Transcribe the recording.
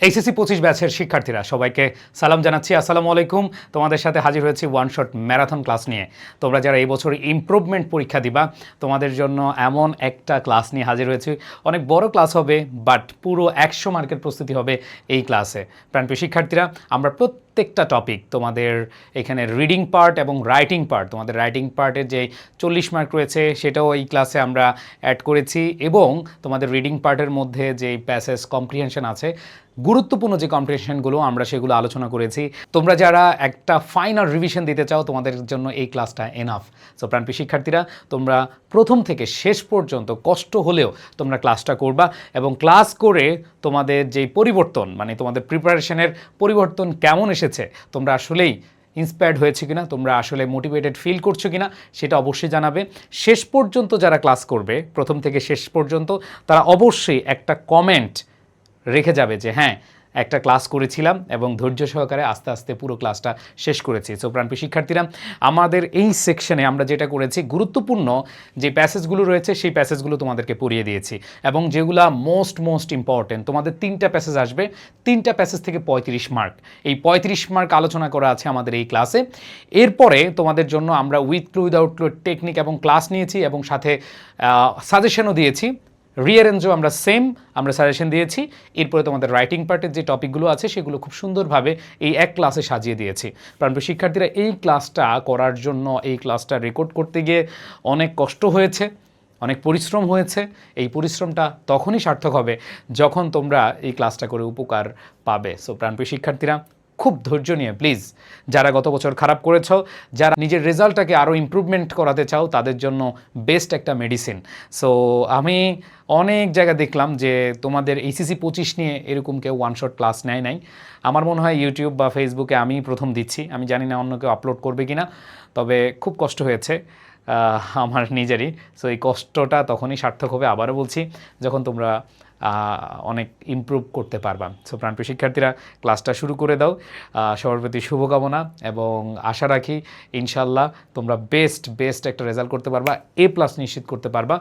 HSC 25 ব্যাচের শিক্ষার্থীরা সবাইকে সালাম জানাচ্ছি। আসসালামু আলাইকুম। তোমাদের সাথে হাজির হয়েছি ওয়ান শট ম্যারাথন ক্লাস নিয়ে। তোমরা যারা এই বছর ইমপ্রুভমেন্ট পরীক্ষা দিবা তোমাদের জন্য এমন একটা ক্লাস নিয়ে হাজির হয়েছি। অনেক বড় ক্লাস হবে, বাট পুরো 100 মার্কের প্রস্তুতি হবে এই ক্লাসে। প্রাণপ্রিয় শিক্ষার্থীরা, আমরা প্রত্যেকটা টপিক, তোমাদের এখানে রিডিং পার্ট এবং রাইটিং পার্ট, তোমাদের রাইটিং পার্টের যে 40 মার্ক রয়েছে সেটাও এই ক্লাসে আমরা অ্যাড করেছি, এবং তোমাদের রিডিং পার্টের মধ্যে যে প্যাসেজ কম্প্রিহেনশন আছে, গুরুত্বপূর্ণ যে কম্প্রিহেনশনগুলো আমরা সেগুলো আলোচনা করেছি। তোমরা যারা একটা ফাইনাল রিভিশন দিতে চাও তোমাদের জন্য এই ক্লাসটা এনাফ। সো প্রাণপ্রিয় শিক্ষার্থীরা, তোমরা প্রথম থেকে শেষ পর্যন্ত কষ্ট হলেও তোমরা ক্লাসটা করবা, এবং ক্লাস করে তোমাদের যে পরিবর্তন, মানে তোমাদের প্রিপারেশনের পরিবর্তন কেমন এসেছে, তোমরা আসলেই ইন্সপায়ার্ড হয়েছে কিনা, তোমরা আসলে মোটিভেটেড ফিল করছো কিনা সেটা অবশ্যই জানাবে। শেষ পর্যন্ত যারা ক্লাস করবে, প্রথম থেকে শেষ পর্যন্ত, তারা অবশ্যই একটা কমেন্ট রেখে যাবে যে হ্যাঁ, একটা ক্লাস করেছিলাম এবং ধৈর্য সহকারে আস্তে আস্তে পুরো ক্লাসটা শেষ করেছি। সো প্রাণপ্রিয় শিক্ষার্থীরা, আমাদের এই সেকশনে আমরা যেটা করেছি, গুরুত্বপূর্ণ যে প্যাসেজগুলো রয়েছে সেই প্যাসেজগুলো তোমাদেরকে পড়িয়ে দিয়েছি, এবং যেগুলা মোস্ট ইম্পর্টেন্ট, তোমাদের 3টা প্যাসেজ আসবে, 3টা প্যাসেজ থেকে 35 মার্ক। এই 35 মার্ক আলোচনা করা আছে আমাদের এই ক্লাসে। এরপরে তোমাদের জন্য আমরা with clue without clue technique এবং ক্লাস নিয়েছি, এবং সাথে সাজেশনও দিয়েছি। রিঅ্যারেঞ্জও আমরা সাজেশন দিয়েছি। এরপরে তোমাদের রাইটিং পার্টের যে টপিকগুলো আছে সেগুলো খুব সুন্দরভাবে এই এক ক্লাসে সাজিয়ে দিয়েছি। প্রাণপ্রিয় শিক্ষার্থীরা, এই ক্লাসটা করার জন্য, এই ক্লাসটা রেকর্ড করতে গিয়ে অনেক কষ্ট হয়েছে, অনেক পরিশ্রম হয়েছে। এই পরিশ্রমটা তখনই সার্থক হবে যখন তোমরা এই ক্লাসটা করে উপকার পাবে। সো প্রাণপ্রিয় শিক্ষার্থীরা, খুব ধৈর্য নিয়ে প্লিজ, যারা গত বছর খারাপ করেছো, যারা নিজের রেজাল্টটাকে আরও ইমপ্রুভমেন্ট করাতে চাও, তাদের জন্য বেস্ট একটা মেডিসিন। সো আমি অনেক জায়গা দেখলাম যে তোমাদের এইচএসসি 25 নিয়ে এরকম কেউ ওয়ান শট ক্লাস নেয় নাই। আমার মনে হয় ইউটিউব বা ফেসবুকে আমি প্রথম দিচ্ছি, আমি জানি না অন্য কেউ আপলোড করবে কিনা, তবে খুব কষ্ট হয়েছে আমার নিজেরই। সো এই কষ্টটা তখনই সার্থক হবে, আবারও বলছি, যখন তোমরা অনেক ইমপ্রুভ করতে পারবা। সো প্রাণপ্রিয় শিক্ষার্থীরা, ক্লাসটা শুরু করে দাও। সবার প্রতি শুভকামনা, এবং আশা রাখি ইনশাল্লাহ তোমরা বেস্ট একটা রেজাল্ট করতে পারবা, A+ নিশ্চিত করতে পারবা।